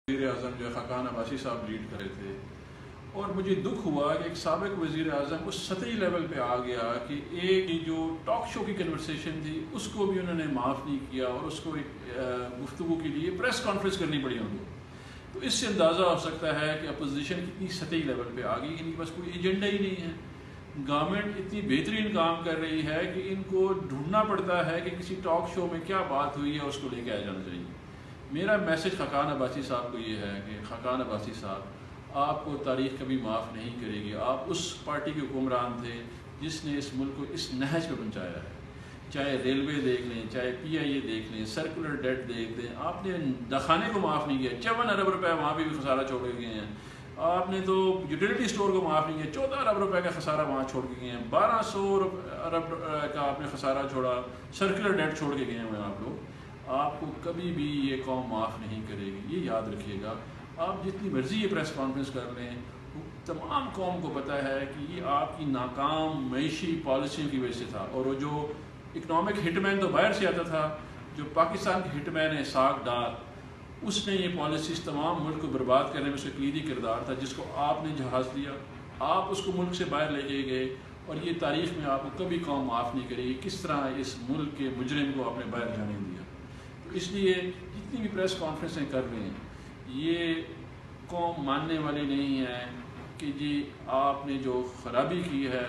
وزیر اعظم جو خاقان عباسی صاحب لیڈ کرے تھے، اور مجھے دکھ ہوا کہ ایک سابق وزیر اعظم اس سطحی لیول پہ آ گیا کہ ایک جو ٹاک شو کی کنورسیشن تھی اس کو بھی انہوں نے معاف نہیں کیا، اور اس کو ایک گفتگو کے لیے پریس کانفرنس کرنی پڑی ان کو. تو اس سے اندازہ ہو سکتا ہے کہ اپوزیشن کتنی سطحی لیول پہ آ گئی. ان کے پاس کوئی ایجنڈا ہی نہیں ہے. گورنمنٹ اتنی بہترین کام کر رہی ہے کہ ان کو ڈھونڈنا پڑتا ہے کہ کسی ٹاک شو میں کیا بات ہوئی ہے، اس کو لے کے آ جانا چاہیے. میرا میسج خاقان عباسی صاحب کو یہ ہے کہ خاقان عباسی صاحب، آپ کو تاریخ کبھی معاف نہیں کرے گی. آپ اس پارٹی کے حکمران تھے جس نے اس ملک کو اس نہج پہ پہنچایا ہے. چاہے ریلوے دیکھ لیں، چاہے پی آئی اے دیکھ لیں، سرکولر ڈیٹ دیکھ لیں. آپ نے دخانے کو معاف نہیں کیا، 54 ارب روپے وہاں پہ بھی خسارہ چھوڑ کے گئے ہیں. آپ نے تو یوٹیلیٹی اسٹور کو معاف نہیں کیا، 14 ارب روپے کا خسارہ وہاں چھوڑ کے گئے ہیں. 1200 ارب کا آپ نے خسارہ چھوڑا، سرکولر ڈیٹ چھوڑ کے گئے ہیں آپ لوگ. آپ کو کبھی بھی یہ قوم معاف نہیں کرے گی، یہ یاد رکھیے گا. آپ جتنی مرضی یہ پریس کانفرنس کر لیں، تمام قوم کو پتہ ہے کہ یہ آپ کی ناکام معیشی پالیسیوں کی وجہ سے تھا. اور وہ جو اکنامک ہٹ مین تو باہر سے آتا تھا، جو پاکستان کے ہٹ مین ہے ساکھ ڈار، اس نے یہ پالیسیز تمام ملک کو برباد کرنے میں سے کلیدی کردار تھا، جس کو آپ نے جہاز دیا. آپ اس کو ملک سے باہر لے کے گئے، اور یہ تاریخ میں آپ کو کبھی قوم معاف نہیں کرے گی کس طرح اس ملک کے مجرم کو آپ نے باہر جانے دیا. اس لیے جتنی بھی پریس کانفرنسیں کر رہے ہیں، یہ قوم ماننے والی نہیں ہے کہ جی آپ نے جو خرابی کی ہے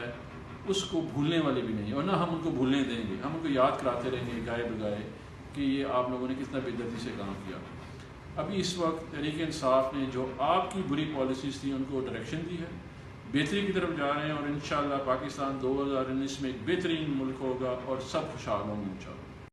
اس کو بھولنے والی بھی نہیں، اور نہ ہم ان کو بھولنے دیں گے. ہم ان کو یاد کراتے رہیں گے گائے بگائے کہ یہ آپ لوگوں نے کتنا بے دردی سے کام کیا. ابھی اس وقت تحریک انصاف نے جو آپ کی بری پالیسیز تھیں ان کو ڈائریکشن دی ہے، بہتری کی طرف جا رہے ہیں، اور انشاءاللہ پاکستان 2019 میں ایک بہترین ملک ہوگا اور سب خوشحال ہوں گے انشاءاللہ.